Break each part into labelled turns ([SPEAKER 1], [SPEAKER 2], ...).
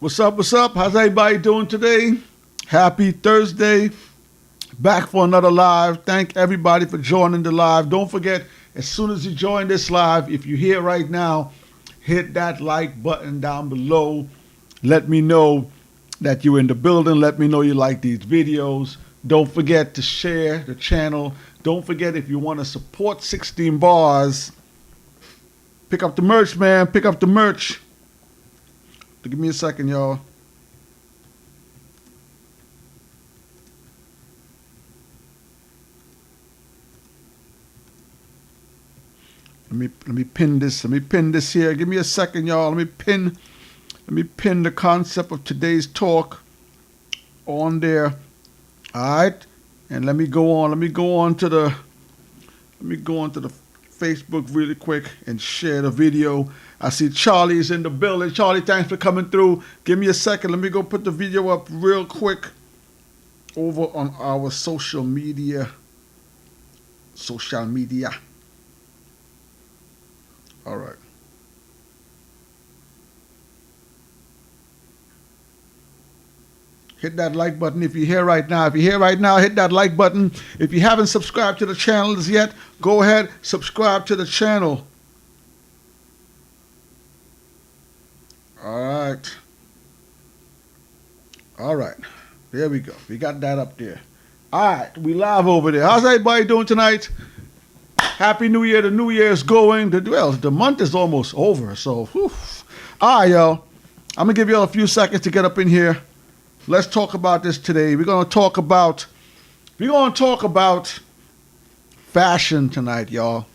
[SPEAKER 1] What's up? What's up? How's everybody doing today? Happy Thursday. Back for another live. Thank everybody for joining the live. Don't forget, as soon as you join this live, if you're here right now, hit that like button down below. Let me know that you're in the building. Let me know you like these videos. Don't forget to share the channel. Don't forget, if you want to support 16 Bars, pick up the merch, man. Pick up the merch. Give me a second, y'all. Let me pin this. Let me pin this here. Give me a second, y'all. Let me pin the concept of today's talk on there. All right. And let me go on to the Facebook really quick and share the video. I see Charlie's in the building. Charlie, thanks for coming through. Give me a second. Let me go put the video up real quick over on our social media. All right. Hit that like button if you're here right now. Hit that like button. If you haven't subscribed to the channel yet, go ahead, subscribe to the channel. All right. There we go. We got that up there. All right. We live over there. How's everybody doing tonight? Happy New Year. The New Year is going. The month is almost over. So, whew. All right, y'all. I'm going to give y'all a few seconds to get up in here. Let's talk about this today. We're going to talk about fashion tonight, y'all.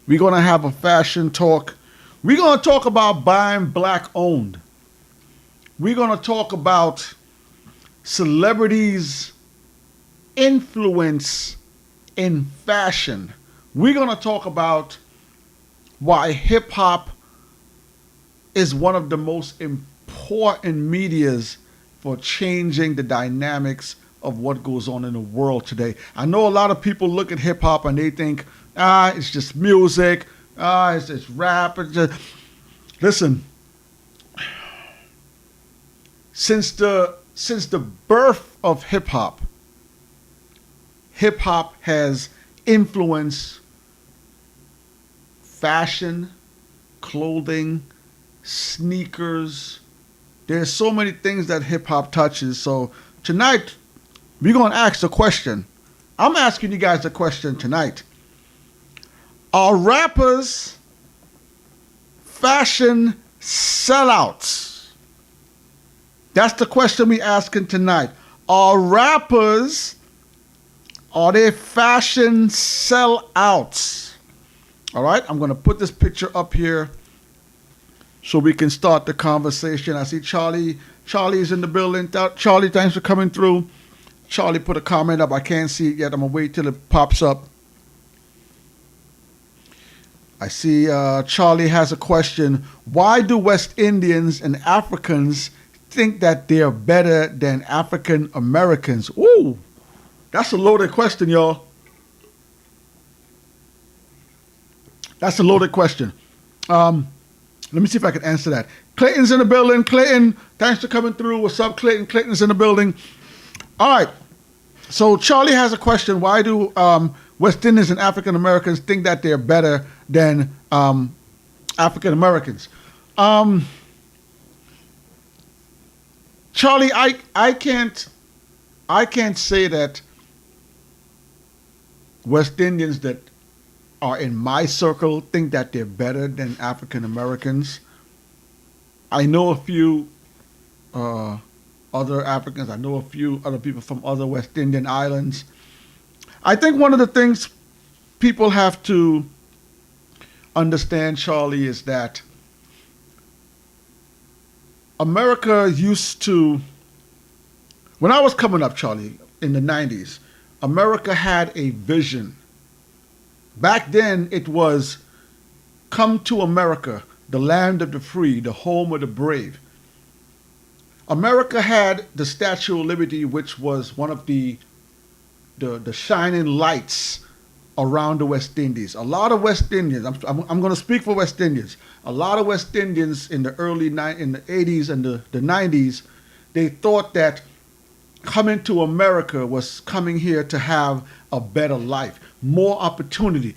[SPEAKER 1] We're going to have a fashion talk. We're going to talk about buying black owned. We're going to talk about celebrities' influence in fashion. We're going to talk about why hip hop is one of the most important medias for changing the dynamics of what goes on in the world today. I know a lot of people look at hip hop and they think, it's just music, it's just rap. Listen, since the birth of hip hop has influenced fashion, clothing, sneakers. There's so many things that hip hop touches. So tonight, we're going to ask a question. I'm asking you guys a question tonight. Are rappers fashion sellouts? That's the question we're asking tonight. Are rappers, are they fashion sellouts? All right, I'm going to put this picture up here so we can start the conversation. I see Charlie. Charlie's in the building. Charlie, thanks for coming through. Charlie put a comment up. I can't see it yet. I'm going to wait till it pops up. I see Charlie has a question. Why do West Indians and Africans think that they're better than African Americans? Ooh, that's a loaded question, y'all. That's a loaded question. Let me see if I can answer that. Clayton's in the building. Clayton, thanks for coming through. What's up, Clayton? Clayton's in the building. All right. So Charlie has a question. Why do West Indians and African Americans think that they're better than African Americans? Charlie, I can't say that West Indians that are in my circle think that they're better than African Americans. I know a few other Africans. I know a few other people from other West Indian islands. I think one of the things people have to understand, Charlie, is that America used to, when I was coming up, Charlie, in the 90s, America had a vision. Back then, it was, come to America, the land of the free, the home of the brave. America had the Statue of Liberty, which was one of the shining lights around the West Indies. A lot of West Indians, I'm going to speak for West Indians. A lot of West Indians in the in the 80s and the 90s, they thought that coming to America was coming here to have a better life, more opportunity.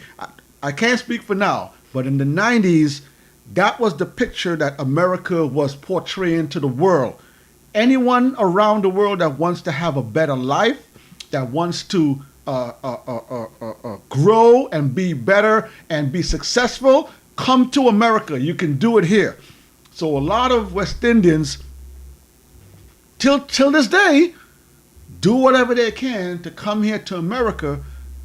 [SPEAKER 1] I can't speak for now, but in the 90s, that was the picture that America was portraying to the world. Anyone around the world that wants to have a better life, that wants to grow and be better and be successful, come to America. You can do it here. So a lot of West Indians, till this day, do whatever they can to come here to America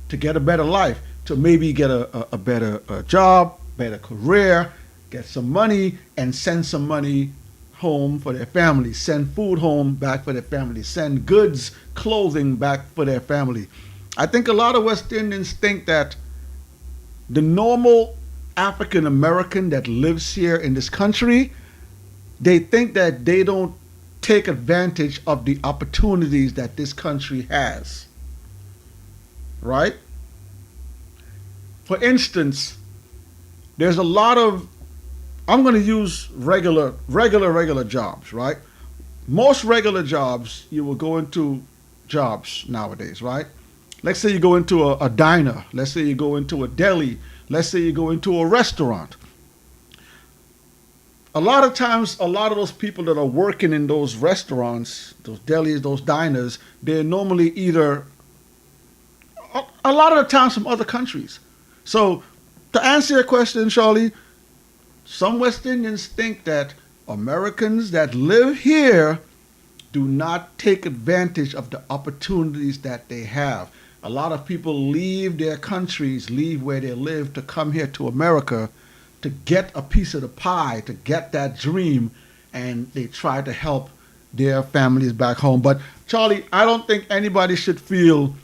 [SPEAKER 1] to get a better life, to maybe get a better job, better career, get some money, and send some money home for their family, send food home back for their family, send goods, clothing back for their family. I think a lot of West Indians think that the normal African American that lives here in this country, they think that they don't take advantage of the opportunities that this country has. Right? For instance, there's a lot of, I'm going to use regular jobs, right? Most regular jobs, you will go into jobs nowadays, right? Let's say you go into a diner. Let's say you go into a deli. Let's say you go into a restaurant. A lot of times, a lot of those people that are working in those restaurants, those delis, those diners, they're normally either, a lot of the times, from other countries. So to answer your question, Charlie, some West Indians think that Americans that live here do not take advantage of the opportunities that they have. A lot of people leave their countries, leave where they live to come here to America to get a piece of the pie, to get that dream, and they try to help their families back home. But Charlie, I don't think anybody should feel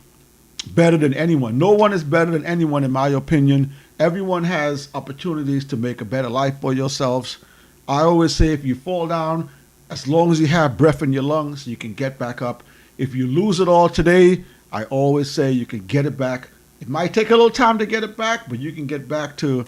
[SPEAKER 1] better than anyone. No one is better than anyone, in my opinion. Everyone has opportunities to make a better life for yourselves. I always say if you fall down, as long as you have breath in your lungs, you can get back up. If you lose it all today, I always say you can get it back. It might take a little time to get it back, but you can get back to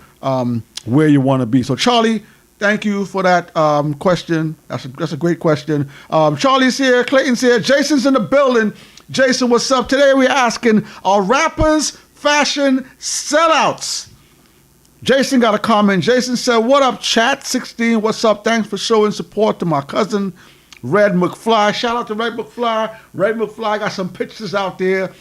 [SPEAKER 1] where you want to be. So Charlie, thank you for that question. That's a great question. Charlie's here, Clayton's here, Jason's in the building. Jason, what's up? Today we're asking, are rappers fashion sellouts? Jason got a comment. Jason said, what up, chat? 16, what's up? Thanks for showing support to my cousin, Red McFly. Shout out to Red McFly. Red McFly got some pictures out there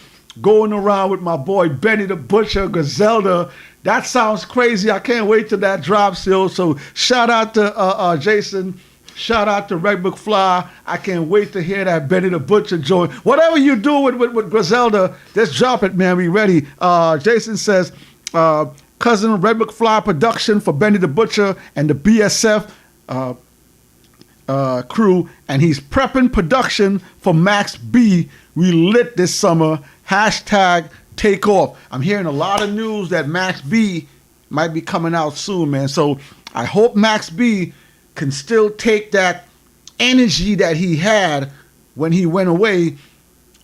[SPEAKER 1] going around with my boy Benny the Butcher, Griselda. That sounds crazy. I can't wait till that drops, yo. So shout out to Jason. Shout out to Red McFly. I can't wait to hear that Benny the Butcher joint. Whatever you do with Griselda, just drop it, man. We ready. Jason says, cousin Red McFly production for Benny the Butcher and the BSF crew, and he's prepping production for Max B. We lit this summer. Hashtag take off. I'm hearing a lot of news that Max B might be coming out soon, man. So I hope Max B can still take that energy that he had when he went away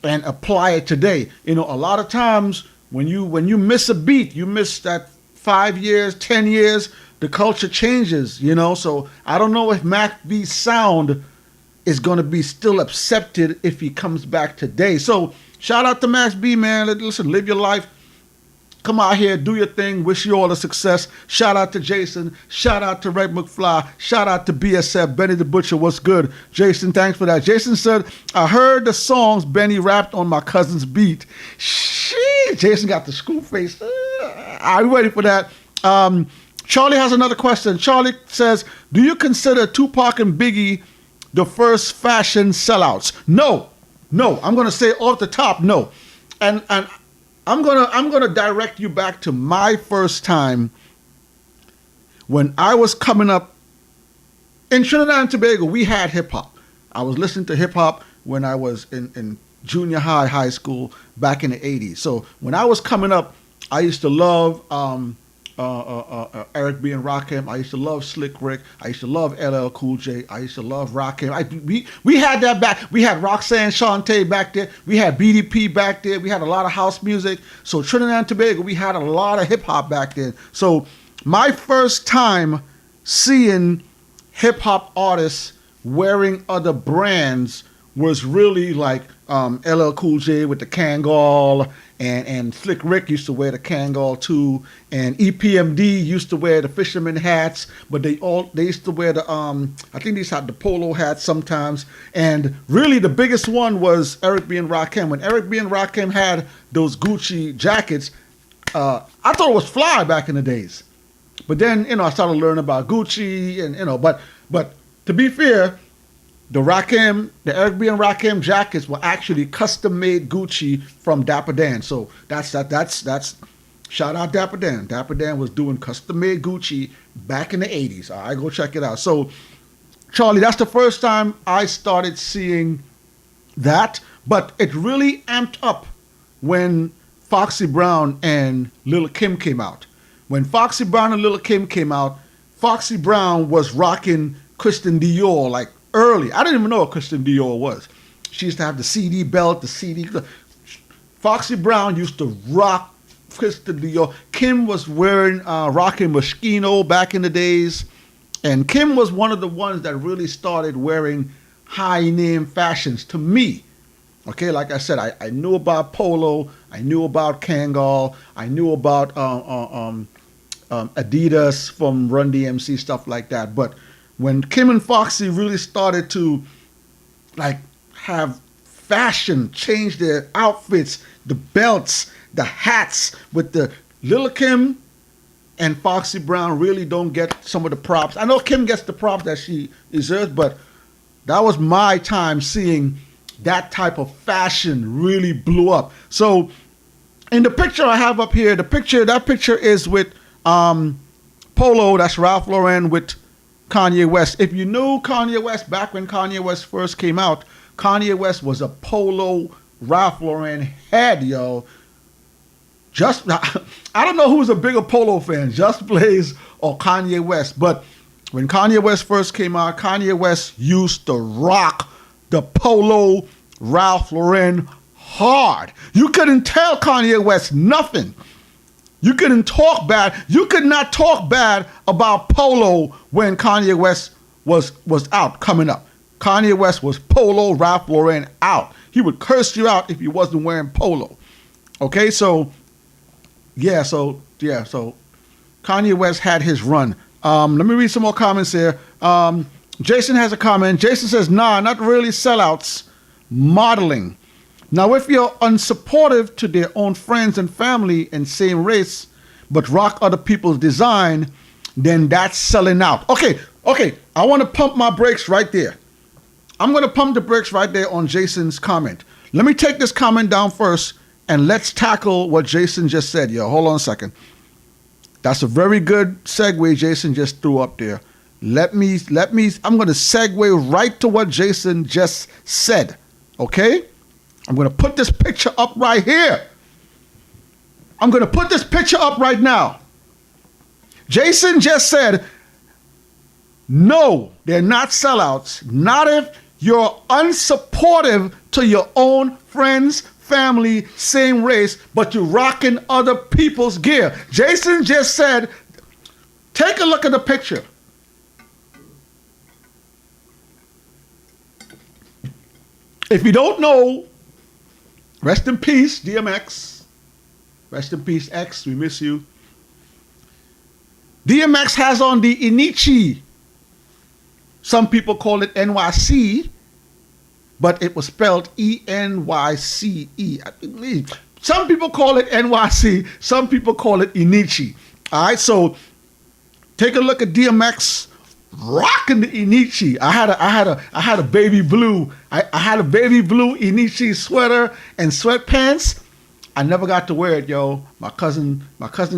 [SPEAKER 1] and apply it today. You know, a lot of times when you miss a beat, you miss that 5 years, 10 years, the culture changes, you know. So I don't know if Max B's sound is going to be still accepted if he comes back today. So shout out to Max B, man. Listen, live your life. Come out here, do your thing. Wish you all the success. Shout out to Jason. Shout out to Red McFly. Shout out to BSF. Benny the Butcher, what's good? Jason, thanks for that. Jason said, I heard the songs Benny rapped on my cousin's beat. Shit, Jason got the screw face. I'm ready for that. Charlie has another question. Charlie says, do you consider Tupac and Biggie the first fashion sellouts? No. I'm going to say off the top, no. And I'm gonna direct you back to my first time when I was coming up in Trinidad and Tobago. We had hip hop. I was listening to hip hop when I was in junior high school back in the 80s. So when I was coming up, I used to love Eric B. and Rakim. I used to love Slick Rick. I used to love LL Cool J. I used to love Rakim. We had that back. We had Roxanne Shante back there. We had BDP back there. We had a lot of house music. So Trinidad and Tobago, we had a lot of hip hop back then. So my first time seeing hip hop artists wearing other brands was really like LL Cool J with the Kangol, and Slick Rick used to wear the Kangol too, and EPMD used to wear the fisherman hats, but they used to wear the I think they used to have the polo hats sometimes. And really the biggest one was Eric B. and Rakim. When Eric B. and Rakim had those Gucci jackets, I thought it was fly back in the days. But then, I started learning about Gucci and, but to be fair, the Eric B. and Rakim jackets were actually custom made Gucci from Dapper Dan. So that's shout out Dapper Dan. Dapper Dan was doing custom made Gucci back in the 80s. All right, go check it out. So Charlie, that's the first time I started seeing that, but it really amped up when Foxy Brown and Lil' Kim came out. When Foxy Brown and Lil' Kim came out, Foxy Brown was rocking Christian Dior like early. I didn't even know what Christian Dior was. She used to have the CD belt, the CD. Foxy Brown used to rock Christian Dior. Kim was rocking Moschino back in the days. And Kim was one of the ones that really started wearing high name fashions to me. Okay, like I said, I knew about Polo. I knew about Kangol. I knew about Adidas from Run DMC, stuff like that. But when Kim and Foxy really started to like have fashion, change their outfits, the belts, the hats, with the Lil' Kim and Foxy Brown really don't get some of the props. I know Kim gets the props that she deserves, but that was my time seeing that type of fashion really blew up. So in the picture I have up here, that picture is with Polo, that's Ralph Lauren with Kanye West. If you knew Kanye West back when Kanye West first came out, Kanye West was a Polo Ralph Lauren head, yo. I don't know who's a bigger Polo fan, Just Blaze or Kanye West, but when Kanye West first came out, Kanye West used to rock the Polo Ralph Lauren hard. You couldn't tell Kanye West nothing. You couldn't talk bad. You could not talk bad about Polo when Kanye West was out coming up. Kanye West was Polo Ralph Lauren out. He would curse you out if you wasn't wearing Polo. Okay, so Kanye West had his run. Let me read some more comments here. Jason has a comment. Jason says, nah, not really sellouts, modeling. Now, if you're unsupportive to their own friends and family and same race, but rock other people's design, then that's selling out. Okay, I want to pump my brakes right there. I'm going to pump the brakes right there on Jason's comment. Let me take this comment down first, and let's tackle what Jason just said. Yo, hold on a second. That's a very good segue Jason just threw up there. I'm going to segue right to what Jason just said, okay? I'm going to put this picture up right here. I'm going to put this picture up right now. Jason just said, no, they're not sellouts. Not if you're unsupportive to your own friends, family, same race, but you're rocking other people's gear. Jason just said, take a look at the picture. If you don't know, rest in peace, DMX. Rest in peace, X. We miss you. DMX has on the Inichi. Some people call it NYC, but it was spelled E-N-Y-C-E. I believe. Some people call it NYC. Some people call it Inichi. All right, so take a look at DMX rocking the Inichi. I had a baby blue. I had a baby blue Inichi sweater and sweatpants. I never got to wear it, yo. My cousin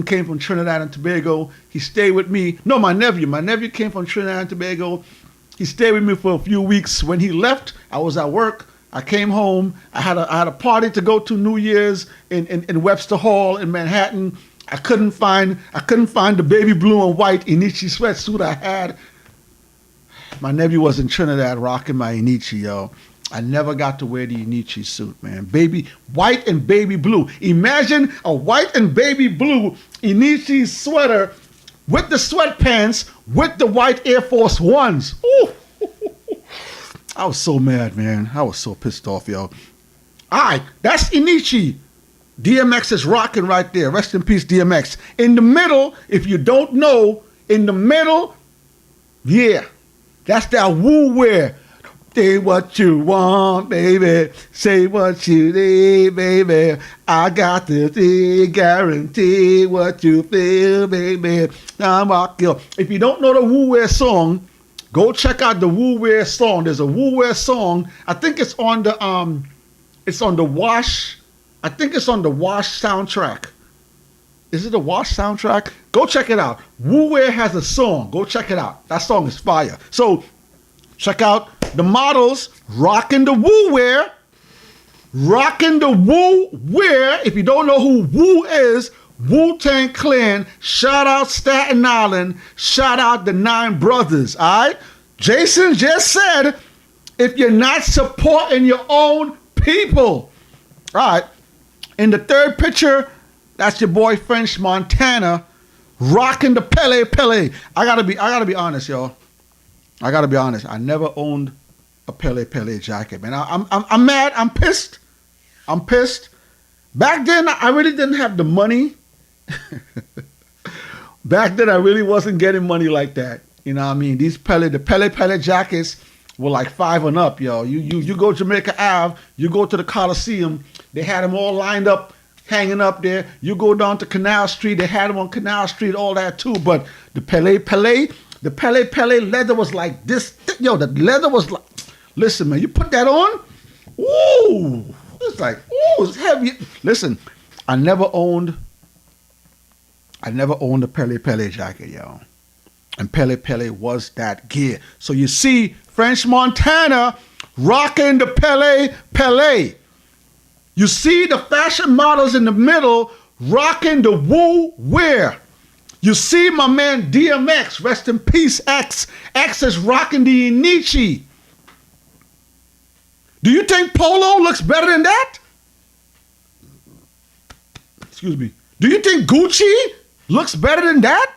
[SPEAKER 1] came from Trinidad and Tobago. He stayed with me. No, my nephew. My nephew came from Trinidad and Tobago. He stayed with me for a few weeks. When he left, I was at work. I came home. I had a party to go to New Year's in Webster Hall in Manhattan. I couldn't find the baby blue and white Inichi sweatsuit I had. My nephew was in Trinidad rocking my Inichi, yo. I never got to wear the Inichi suit, man. Baby white and baby blue. Imagine a white and baby blue Inichi sweater with the sweatpants with the white Air Force Ones. Ooh. I was so mad, man. I was so pissed off, yo. All right, that's Inichi. DMX is rocking right there. Rest in peace, DMX. In the middle, if you don't know, in the middle, yeah, that's that woo wear. Say what you want, baby. Say what you need, baby. I got the guarantee what you feel, baby. I'm rock you. If you don't know the woo wear song, go check out the woo wear song. There's a woo wear song. I think it's on the Wash. I think it's on the Wash soundtrack. Is it the Wash soundtrack? Go check it out. Woo Wear has a song. Go check it out. That song is fire. So check out the models rocking the Woo Wear. Rocking the Woo Wear. If you don't know who Woo is, Wu-Tang Clan. Shout out Staten Island. Shout out the 9 Brothers. All right? Jason just said, if you're not supporting your own people. All right. In the third picture, that's your boy French Montana rocking the Pele Pele. I gotta be honest, y'all. I gotta be honest. I never owned a Pele Pele jacket, man. I'm mad. I'm pissed. I'm pissed. Back then, I really didn't have the money. Back then, I really wasn't getting money like that. You know what I mean? The Pele Pele jackets were like 5 and up, yo. You go Jamaica Ave, you go to the Coliseum, they had them all lined up, hanging up there. You go down to Canal Street, they had them on Canal Street, all that too. But the Pele Pele leather was like this. Yo, the leather was like, listen, man, you put that on, ooh, it's like, ooh, it's heavy. Listen, I never owned a Pele Pele jacket, yo. And Pele Pele was that gear. So you see French Montana rocking the Pele Pele. You see the fashion models in the middle rocking the Woo Wear. You see my man DMX, rest in peace, X. X is rocking the Inichi. Do you think Polo looks better than that? Excuse me. Do you think Gucci looks better than that?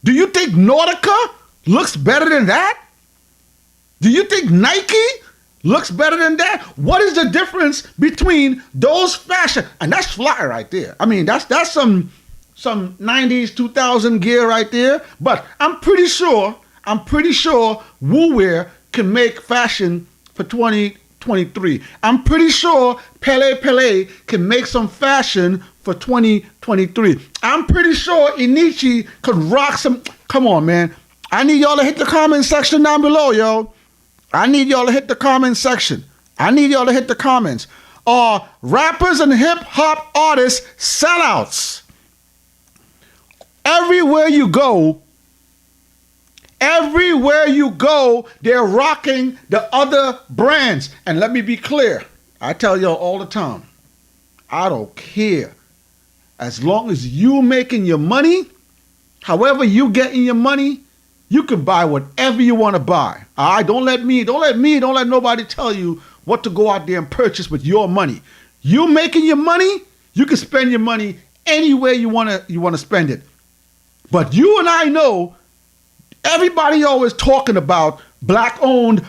[SPEAKER 1] Do you think Nautica looks better than that? Do you think Nike looks better than that? What is the difference between those fashion? And that's fly right there. I mean, that's some 90s, 2000 gear right there. But I'm pretty sure Woo Wear can make fashion for 2023. I'm pretty sure Pele Pele can make some fashion for 2023. I'm pretty sure Inichi could rock some. Come on, man. I need y'all to hit the comment section down below, yo. I need y'all to hit the comment section. I need y'all to hit the comments. Are rappers and hip hop artists sellouts? Everywhere you go, they're rocking the other brands. And let me be clear. I tell y'all all the time, I don't care. As long as you making your money, however you getting your money, you can buy whatever you want to buy. All right, don't let nobody tell you what to go out there and purchase with your money. You making your money, you can spend your money anywhere you want to spend it. But you and I know everybody always talking about black owned,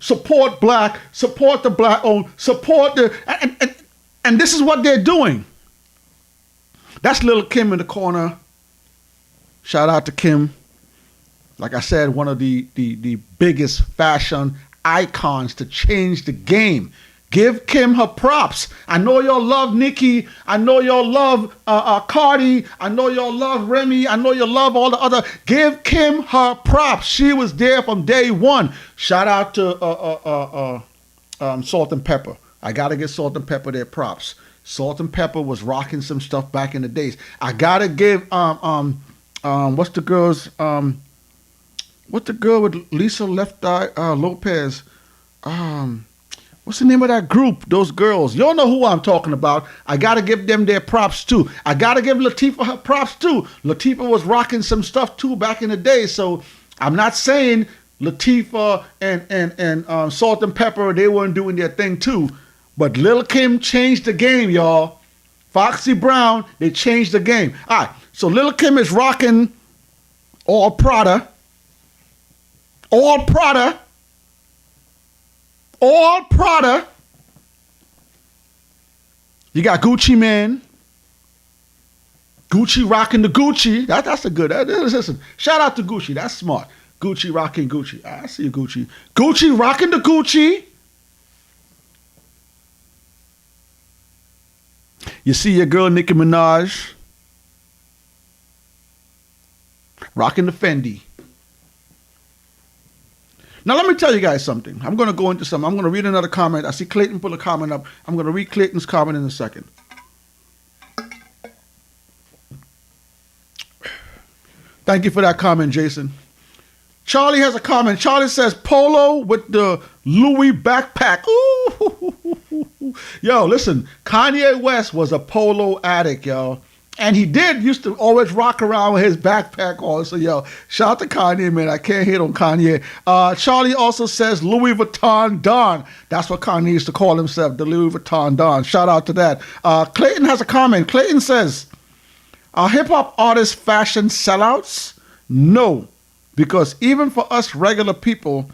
[SPEAKER 1] support black, support the black owned, support the and this is what they're doing. That's Lil' Kim in the corner. Shout out to Kim. Like I said, one of the biggest fashion icons to change the game. Give Kim her props. I know y'all love Nicki. I know y'all love Cardi. I know y'all love Remy. I know y'all love all the other. Give Kim her props. She was there from day one. Shout out to Salt and Pepper. I gotta give Salt and Pepper their props. Salt and Pepper was rocking some stuff back in the days. I gotta give what's the girl's what's the girl with Lisa Left Eye Lopez? What's the name of that group? Those girls. You all know who I'm talking about. I got to give them their props too. I got to give Latifah her props too. Latifah was rocking some stuff too back in the day. So I'm not saying Latifah and Salt and Pepper, they weren't doing their thing too. But Lil' Kim changed the game, y'all. Foxy Brown, they changed the game. All right, so Lil' Kim is rocking all Prada. All Prada. All Prada. You got Gucci Man. Gucci rocking the Gucci. That's a good. Listen, shout out to Gucci. That's smart. Gucci rocking Gucci. I see you, Gucci. Gucci rocking the Gucci. You see your girl Nicki Minaj rocking the Fendi. Now, let me tell you guys something. I'm going to go into something. I'm going to read another comment. I see Clayton put a comment up. I'm going to read Clayton's comment in a second. Thank you for that comment, Jason. Charlie has a comment. Charlie says, polo with the Louis backpack. Ooh. Yo, listen, Kanye West was a polo addict, yo. And he used to always rock around with his backpack on. So, yo, shout out to Kanye, man. I can't hate on Kanye. Charlie also says Louis Vuitton Don. That's what Kanye used to call himself, the Louis Vuitton Don. Shout out to that. Clayton has a comment. Clayton says, are hip-hop artists fashion sellouts? No, because even for us regular people,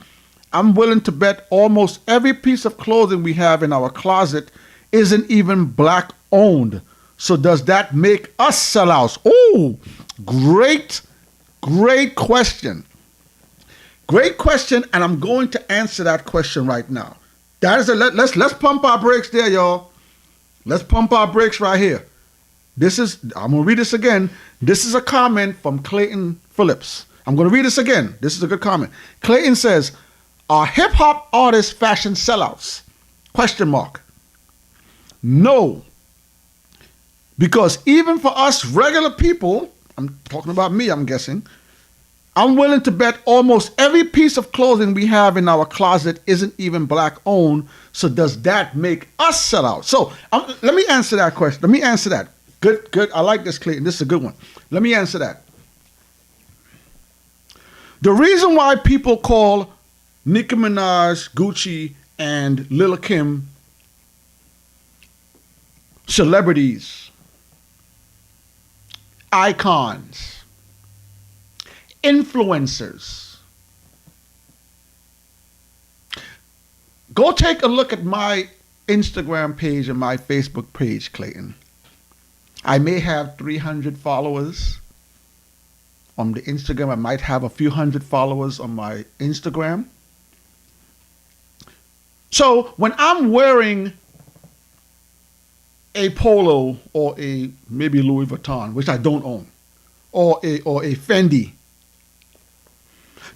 [SPEAKER 1] I'm willing to bet almost every piece of clothing we have in our closet isn't even black-owned. So does that make us sellouts? Oh, great question. Great question, and I'm going to answer that question right now. That is let's pump our brakes there, y'all. Let's pump our brakes right here. I'm gonna read this again. This is a comment from Clayton Phillips. I'm gonna read this again. This is a good comment. Clayton says, are hip-hop artists fashion sellouts? Question mark. No. Because even for us regular people, I'm talking about me, I'm guessing, I'm willing to bet almost every piece of clothing we have in our closet isn't even black owned. So does that make us sell out? So let me answer that question. Let me answer that. Good. I like this, Clayton. This is a good one. Let me answer that. The reason why people call Nicki Minaj, Gucci, and Lil' Kim celebrities, icons, influencers. Go take a look at my Instagram page and my Facebook page, Clayton. I may have 300 followers on the Instagram. I might have a few hundred followers on my Instagram. So when I'm wearing a polo or a maybe Louis Vuitton, which I don't own, or a Fendi,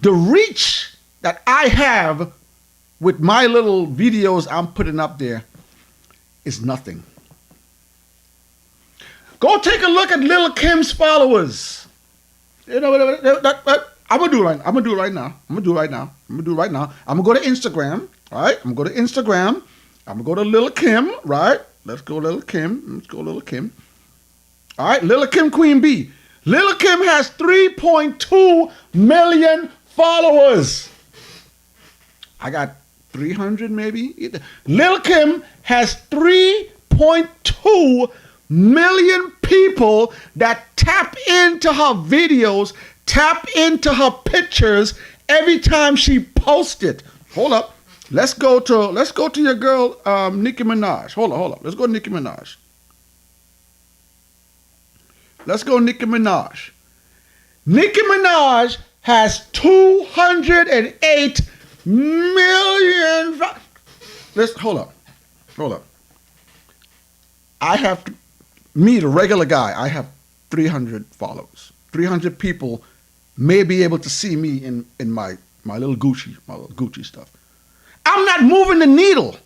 [SPEAKER 1] the reach that I have with my little videos I'm putting up there is nothing. Go take a look at Lil' Kim's followers. You know, I'm gonna do it right now. I'm gonna go to Instagram, right? I'm gonna go to Instagram. I'm gonna go to Lil' Kim, right? Let's go Lil' Kim. All right, Lil' Kim Queen Bee. Lil' Kim has 3.2 million followers. I got 300 maybe. Lil' Kim has 3.2 million people that tap into her videos, tap into her pictures every time she posts it. Hold up. Let's go to your girl, Nicki Minaj. Hold up. Let's go to Nicki Minaj. Nicki Minaj has 208 million. Hold up. I have me, the regular guy. I have 300 followers. 300 people may be able to see me in my little Gucci stuff. I'm not moving the needle.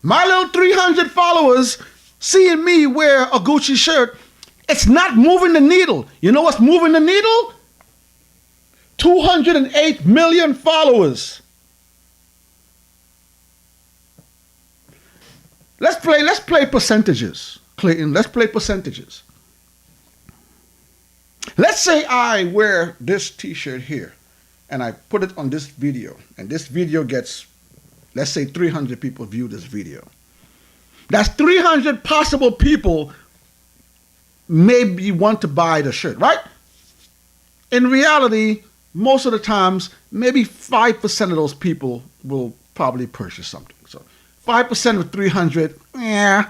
[SPEAKER 1] My little 300 followers seeing me wear a Gucci shirt, it's not moving the needle. You know what's moving the needle? 208 million followers. Let's play percentages, Clayton. Let's play percentages. Let's say I wear this t-shirt here and I put it on this video, and this video gets, let's say 300 people view this video. That's 300 possible people maybe want to buy the shirt, right? In reality, most of the times, maybe 5% of those people will probably purchase something. So 5% of 300, yeah.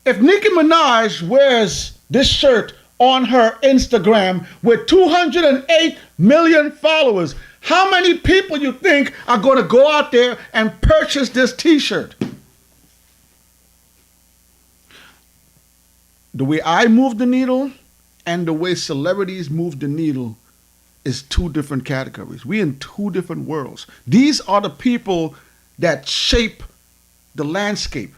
[SPEAKER 1] If Nicki Minaj wears this shirt on her Instagram with 208 million followers, how many people you think are going to go out there and purchase this t-shirt? The way I move the needle and the way celebrities move the needle is two different categories. We're in two different worlds. These are the people that shape the landscape.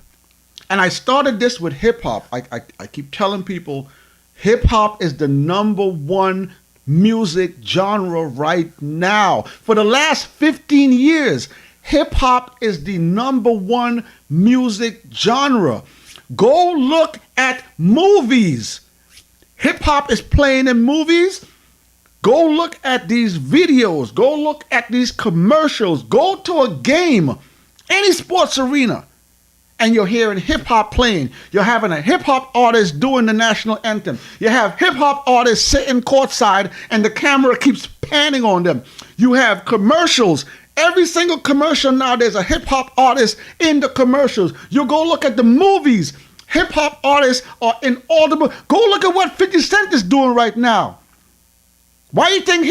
[SPEAKER 1] And I started this with hip hop. I keep telling people hip hop is the #1 music genre right now. For the last 15 years, hip hop is the #1 music genre. Go look at movies. Hip hop is playing in movies. Go look at these videos. Go look at these commercials. Go to a game, any sports arena, and you're hearing hip hop playing. You're having a hip hop artist doing the national anthem. You have hip hop artists sitting courtside and the camera keeps panning on them. You have commercials. Every single commercial now, there's a hip hop artist in the commercials. You go look at the movies. Hip hop artists are in all the. Go look at what 50 Cent is doing right now. Why you think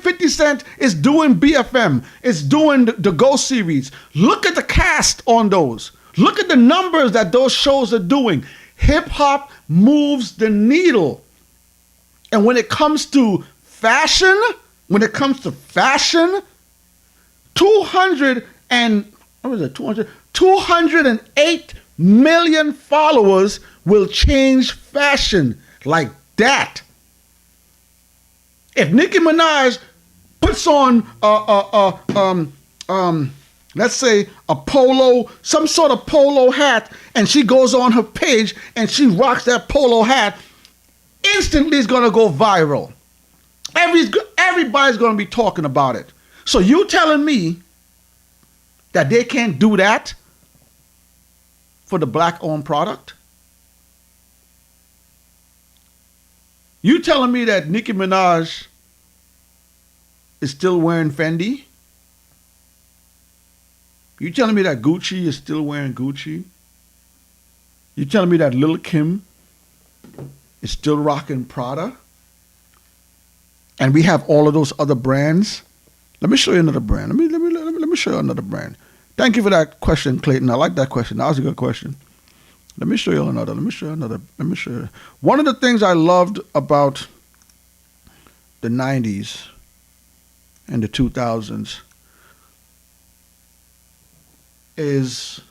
[SPEAKER 1] 50 Cent is doing BFM? Is doing the Go series? Look at the cast on those. Look at the numbers that those shows are doing. Hip hop moves the needle. And when it comes to fashion, 208 million followers will change fashion like that. If Nicki Minaj puts on let's say a polo, some sort of polo hat, and she goes on her page and she rocks that polo hat, instantly it's gonna go viral. Everybody's gonna be talking about it. So you telling me that they can't do that for the black-owned product? You telling me that Nicki Minaj is still wearing Fendi? You telling me that Gucci is still wearing Gucci? You telling me that Lil' Kim is still rocking Prada? And we have all of those other brands? Let me show you another brand. Let me show you another brand. Thank you for that question, Clayton. I like that question. That was a good question. Let me show you another. Let me show you. One of the things I loved about the 90s and the 2000s is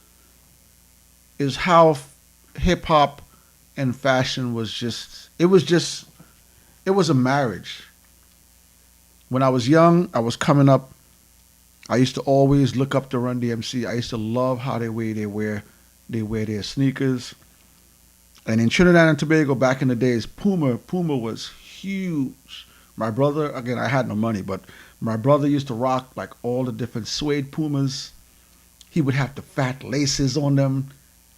[SPEAKER 1] how hip hop and fashion was just it was a marriage. When I was young, I was coming up, I used to always look up to Run DMC. I used to love how they wear their sneakers. And in Trinidad and Tobago back in the days, Puma was huge. My brother, again, I had no money, but my brother used to rock like all the different suede Pumas. He would have the fat laces on them,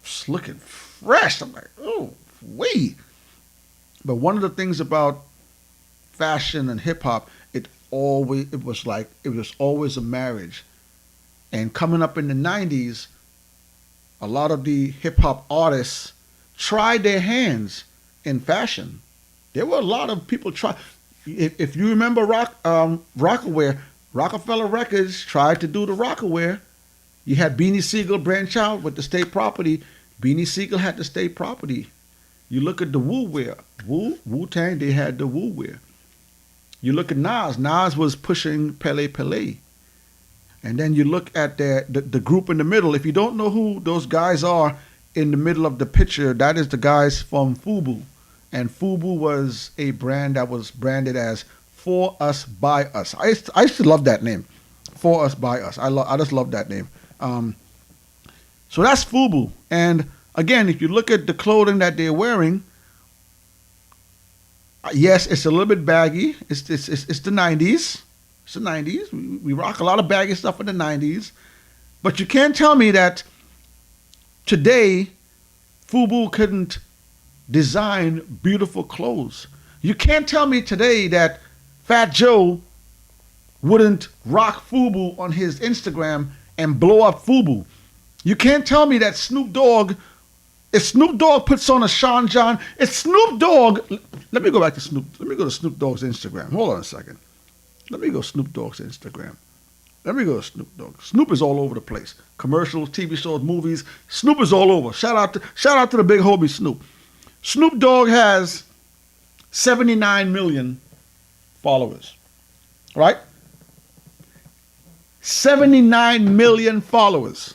[SPEAKER 1] just looking fresh. I'm like, oh, wait. But one of the things about fashion and hip hop, it was always a marriage. And coming up in the 90s, a lot of the hip hop artists tried their hands in fashion. There were a lot of people try. If you remember Rockaware, Rockefeller Records tried to do the Rockaware. You had Beanie Siegel branch out with the state property. Beanie Siegel had the state property. You look at the Wu wear. Wu-Tang, they had the Wu wear. You look at Nas. Nas was pushing Pele Pele. And then you look at the group in the middle. If you don't know who those guys are in the middle of the picture, that is the guys from FUBU. And FUBU was a brand that was branded as For Us, By Us. I used to love that name. For Us, By Us. I just love that name. So that's FUBU. And again, if you look at the clothing that they're wearing, yes, it's a little bit baggy. It's the 90s. It's the 90s. We rock a lot of baggy stuff in the 90s. But you can't tell me that today FUBU couldn't design beautiful clothes. You can't tell me today that Fat Joe wouldn't rock FUBU on his Instagram and blow up FUBU. You can't tell me that Snoop Dogg, if Snoop Dogg puts on a Sean John, if Snoop Dogg, let me go back to Snoop, let me go to Snoop Dogg's Instagram. Hold on a second. Let me go Snoop Dogg's Instagram. Let me go to Snoop Dogg. Snoop is all over the place. Commercials, TV shows, movies. Snoop is all over. Shout out to the big homie Snoop. Snoop Dogg has 79 million followers. Right? 79 million followers.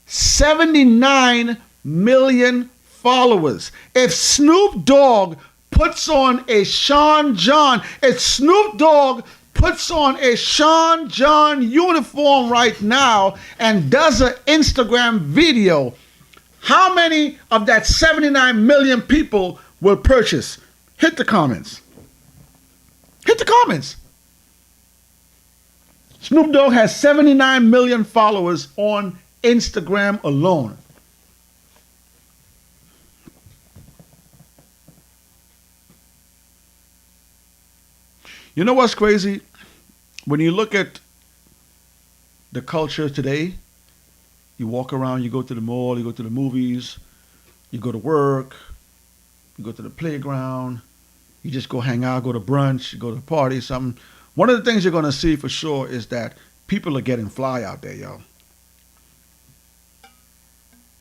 [SPEAKER 1] 79 million followers. If Snoop Dogg puts on a Sean John, if Snoop Dogg puts on a Sean John uniform right now and does an Instagram video, how many of that 79 million people will purchase? Hit the comments. Hit the comments. Snoop Dogg has 79 million followers on Instagram alone. You know what's crazy? When you look at the culture today, you walk around, you go to the mall, you go to the movies, you go to work, you go to the playground, you just go hang out, go to brunch, you go to a party, something. One of the things you're going to see for sure is that people are getting fly out there, yo.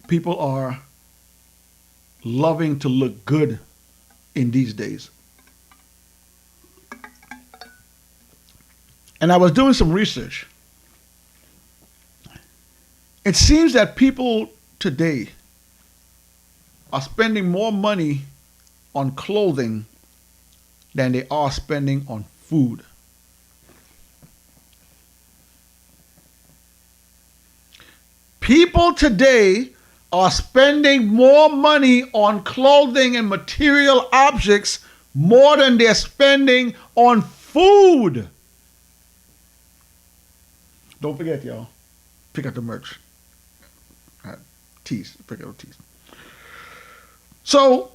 [SPEAKER 1] People are loving to look good in these days. And I was doing some research. It seems that people today are spending more money on clothing than they are spending on food. People today are spending more money on clothing and material objects more than they're spending on food. Don't forget, y'all, pick up the merch. Tees, pick up the tees. So,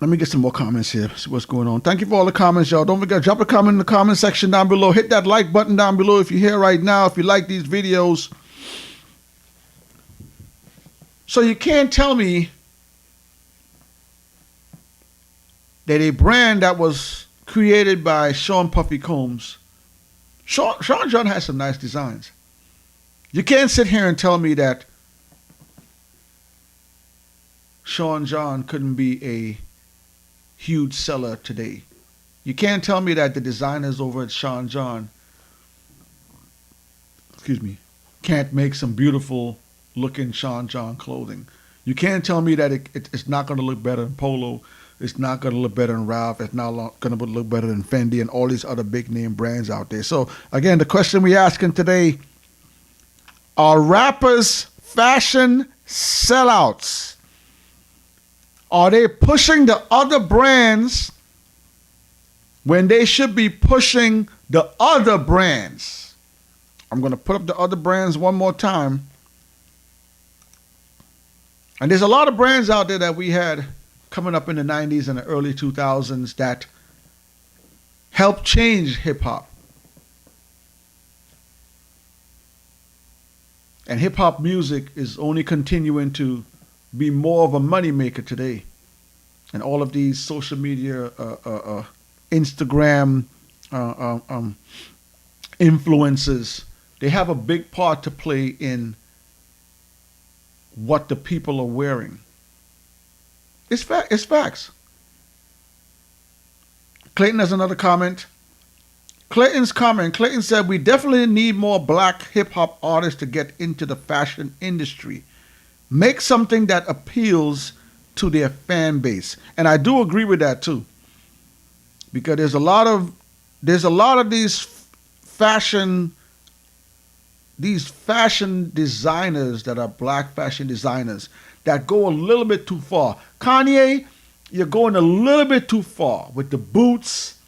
[SPEAKER 1] let me get some more comments here, see what's going on. Thank you for all the comments, y'all. Don't forget, drop a comment in the comment section down below. Hit that like button down below if you're here right now, if you like these videos. So you can't tell me that a brand that was created by Sean Puffy Combs, Sean John has some nice designs. You can't sit here and tell me that Sean John couldn't be a huge seller today. You can't tell me that the designers over at Sean John, can't make some beautiful looking Sean John clothing. You can't tell me that it's not going to look better than Polo. It's not going to look better than Ralph. It's not going to look better than Fendi and all these other big name brands out there. So again, the question we're asking today, are rappers fashion sellouts? Are they pushing the other brands when they should be pushing the other brands? I'm going to put up the other brands one more time. And there's a lot of brands out there that we had coming up in the 90s and the early 2000s that helped change hip-hop. And hip-hop music is only continuing to be more of a moneymaker today. And all of these social media, Instagram influencers, they have a big part to play in what the people are wearing. It's facts. Clayton has another comment. Clayton's comment. Clayton said, we definitely need more black hip-hop artists to get into the fashion industry. Make something that appeals to their fan base. And I do agree with that too. Because there's a lot of these fashion these fashion designers that are black fashion designers that go a little bit too far. Kanye, you're going a little bit too far with the boots.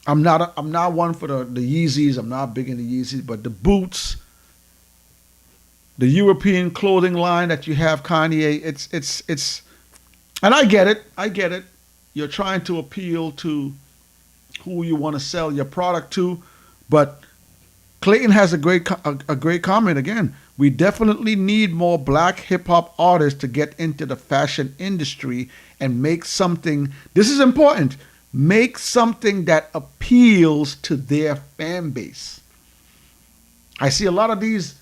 [SPEAKER 1] I'm not one for the Yeezys. I'm not big into Yeezys, but the boots, the European clothing line that you have, Kanye, it's and I get it. I get it. You're trying to appeal to who you want to sell your product to, but Clayton has a great comment again. We definitely need more black hip hop artists to get into the fashion industry and make something. This is important. Make something that appeals to their fan base. I see a lot of these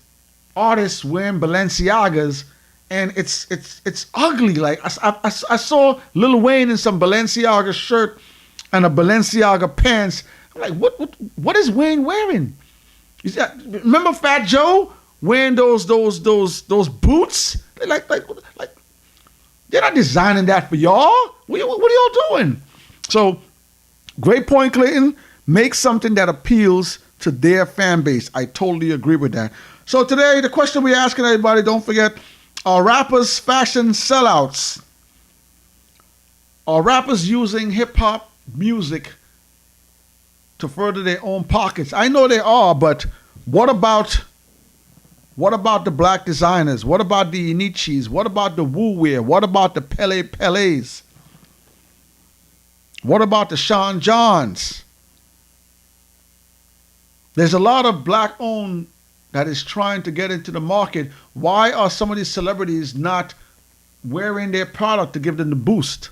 [SPEAKER 1] artists wearing Balenciagas, and it's ugly. Like I saw Lil Wayne in some Balenciaga shirt and a Balenciaga pants. I'm like, what is Wayne wearing? Remember Fat Joe wearing those boots? Like they're not designing that for y'all. What are y'all doing? So, great point, Clayton. Make something that appeals to their fan base. I totally agree with that. So today, the question we're asking everybody, don't forget, are rappers fashion sellouts? Are rappers using hip-hop music to further their own pockets? I know they are, but what about the black designers? What about the Inichis? What about the Wu Wear? What about the Pele Peles? What about the Sean Johns? There's a lot of black-owned that is trying to get into the market. Why are some of these celebrities not wearing their product to give them the boost?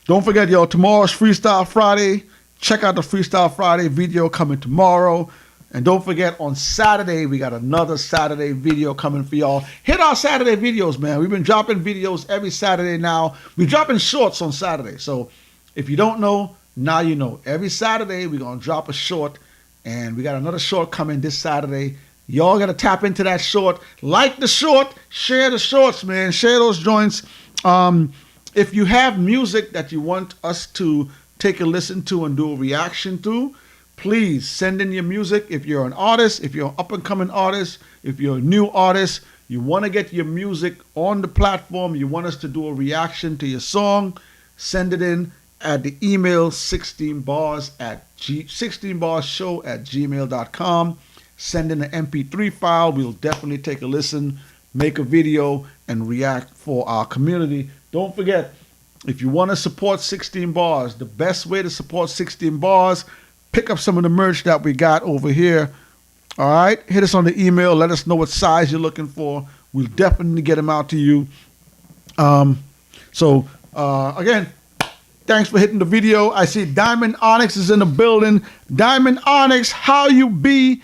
[SPEAKER 1] Don't forget, y'all, tomorrow's Freestyle Friday. Check out the Freestyle Friday video coming tomorrow. And don't forget, on Saturday, we got another Saturday video coming for y'all. Hit our Saturday videos, man. We've been dropping videos every Saturday now. We're dropping shorts on Saturday. So if you don't know, now you know. Every Saturday, we're going to drop a short. And we got another short coming this Saturday. Y'all got to tap into that short. Like the short. Share the shorts, man. Share those joints. If you have music that you want us to take a listen to and do a reaction to, please send in your music. If you're an artist, if you're an up-and-coming artist, if you're a new artist, you want to get your music on the platform, you want us to do a reaction to your song, send it in at the email 16barshow@gmail.com. Send in an MP3 file. We'll definitely take a listen, make a video, and react for our community. Don't forget, if you want to support 16 Bars, the best way to support 16 Bars, pick up some of the merch that we got over here. All right? Hit us on the email. Let us know what size you're looking for. We'll definitely get them out to you. Again, thanks for hitting the video. I see Diamond Onyx is in the building. Diamond Onyx, how you be?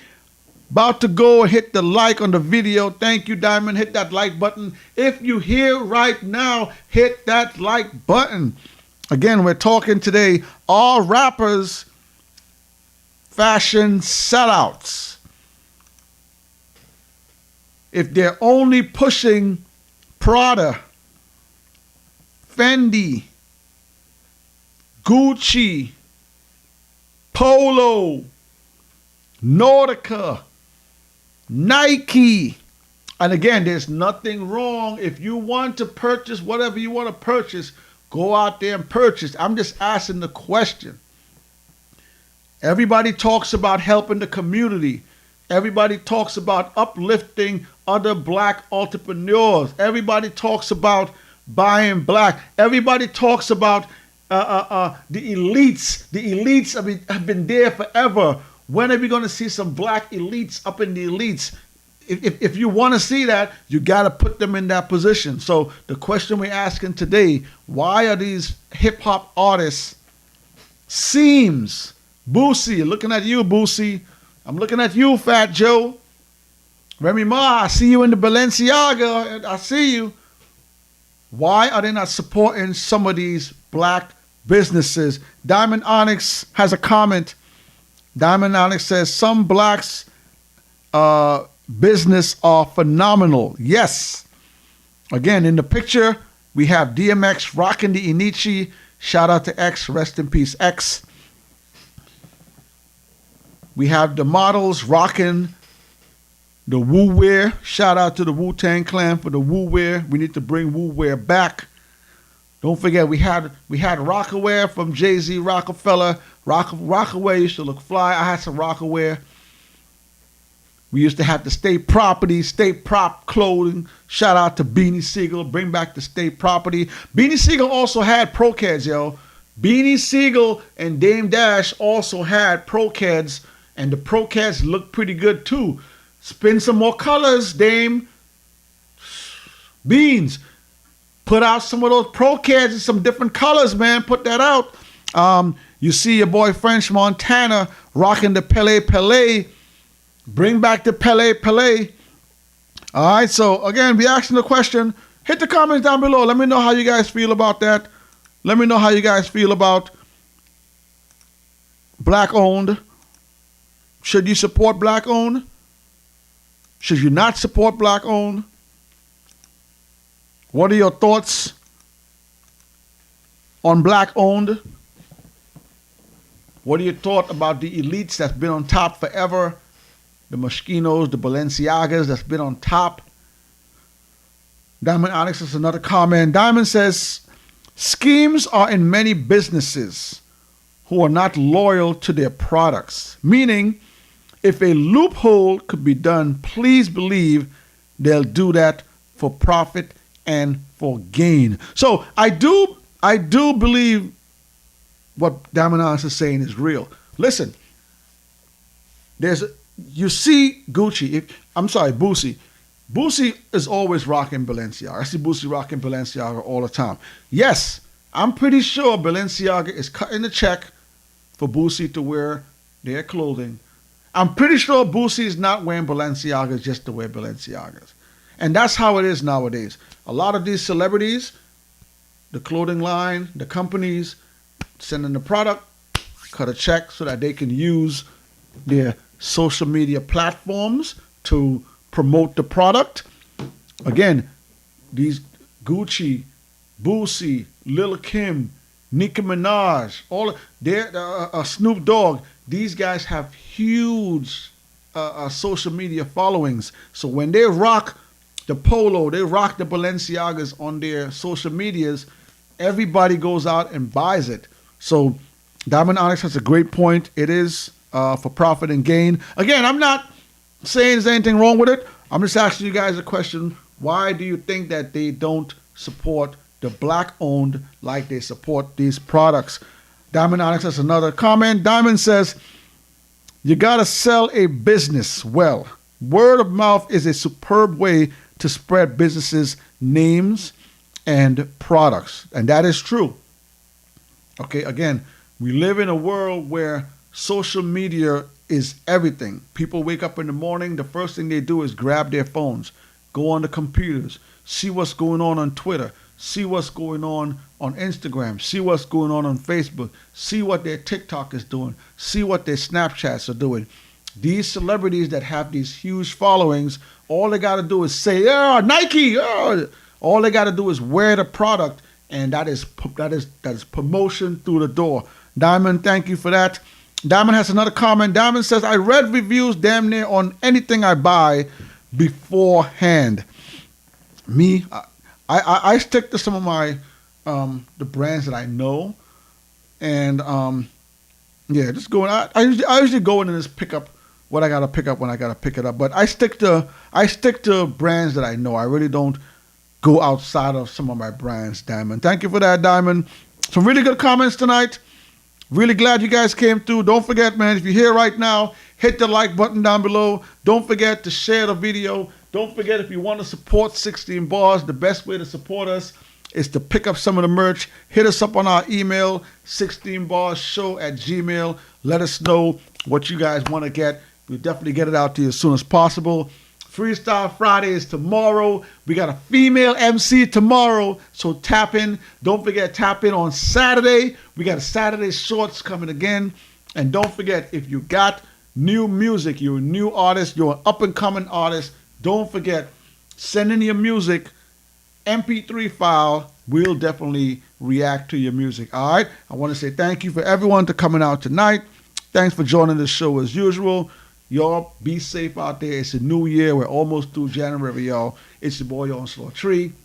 [SPEAKER 1] About to go and hit the like on the video. Thank you, Diamond. Hit that like button. If you're here right now, hit that like button. Again, we're talking today, are rappers fashion sellouts? If they're only pushing Prada, Fendi, Gucci, Polo, Nautica, Nike, and again, there's nothing wrong. If you want to purchase whatever you want to purchase, go out there and purchase. I'm just asking the question. Everybody talks about helping the community. Everybody talks about uplifting other black entrepreneurs. Everybody talks about buying black. Everybody talks about the elites. The elites have been there forever. When are we going to see some black elites up in the elites? If you want to see that, you got to put them in that position. So the question we're asking today, why are these hip-hop artists, Seams, Boosie, looking at you, Boosie. I'm looking at you, Fat Joe. Remy Ma, I see you in the Balenciaga. I see you. Why are they not supporting some of these black businesses? Diamond Onyx has a comment. Diamond Onyx says, some blacks business are phenomenal. Yes. Again, in the picture, we have DMX rocking the Inichi. Shout out to X. Rest in peace, X. We have the models rocking the Wu wear. Shout out to the Wu-Tang Clan for the Wu wear. We need to bring Wu wear back. Don't forget, we had Rockaware from Jay-Z, Rockefeller. Rockaware used to look fly. I had some Rockaware. We used to have the state property, state prop clothing. Shout out to Beanie Siegel. Bring back the state property. Beanie Siegel also had Pro-Keds, yo. Beanie Siegel and Dame Dash also had Pro-Keds, and the Pro-Keds look pretty good too. Spin some more colors, Dame. Beans. Put out some of those Pro-Keds in some different colors, man. Put that out. You see your boy French Montana rocking the Pele Pele. Bring back the Pele Pele. All right, so again, we asking the question. Hit the comments down below. Let me know how you guys feel about that. Let me know how you guys feel about black-owned. Should you support black-owned? Should you not support black-owned? What are your thoughts on black-owned? What are your thoughts about the elites that's been on top forever? The Moschkinos, the Balenciagas that's been on top. Diamond Onyx has another comment. Diamond says, schemes are in many businesses who are not loyal to their products. Meaning, if a loophole could be done, please believe they'll do that for profit and for gain. So I do believe what Diamond Onyx is saying is real. Listen, you see Gucci. Boosie. Boosie is always rocking Balenciaga. I see Boosie rocking Balenciaga all the time. Yes, I'm pretty sure Balenciaga is cutting the check for Boosie to wear their clothing. I'm pretty sure Boosie is not wearing Balenciagas just to wear Balenciagas. And that's how it is nowadays. A lot of these celebrities, the clothing line, the companies, sending the product, cut a check so that they can use their social media platforms to promote the product. Again, these Gucci, Boosie, Lil' Kim, Nicki Minaj, all Snoop Dogg, these guys have huge social media followings. So when they rock the polo, they rock the Balenciagas on their social medias, everybody goes out and buys it. So Diamond Onyx has a great point. It is for profit and gain. Again, I'm not saying there's anything wrong with it. I'm just asking you guys a question. Why do you think that they don't support the black-owned like they support these products? Diamond Onyx has another comment. Diamond says, you got to sell a business well. Word of mouth is a superb way to spread businesses' names and products. And that is true. Okay, again, we live in a world where social media is everything. People wake up in the morning, the first thing they do is grab their phones, go on the computers, see what's going on Twitter, see what's going on Instagram, see what's going on Facebook, see what their TikTok is doing, see what their Snapchats are doing. These celebrities that have these huge followings, all they got to do is say, Nike, all they got to do is wear the product, and that is promotion through the door. Diamond, thank you for that. Diamond has another comment. Diamond says, I read reviews damn near on anything I buy beforehand. Me, I stick to some of my the brands that I know, and just going. I usually go in and just pick up what I gotta pick up when I gotta pick it up. But I stick to brands that I know. I really don't go outside of some of my brands. Diamond, thank you for that, Diamond. Some really good comments tonight. Really glad you guys came through. Don't forget, man, if you're here right now, hit the like button down below. Don't forget to share the video. Don't forget, if you want to support 16 Bars, the best way to support us is to pick up some of the merch. Hit us up on our email, 16barshow@gmail.com. Let us know what you guys want to get. We'll definitely get it out to you as soon as possible. Freestyle Friday is tomorrow. We got a female MC tomorrow, so tap in. Don't forget, tap in on Saturday. We got a Saturday Shorts coming again. And don't forget, if you got new music, you're a new artist, you're an up-and-coming artist, don't forget, send in your music, MP3 file. We'll definitely react to your music, all right? I want to say thank you for everyone for coming out tonight. Thanks for joining the show as usual. Y'all be safe out there. It's a new year. We're almost through January, y'all. It's your boy Onslaught Tree.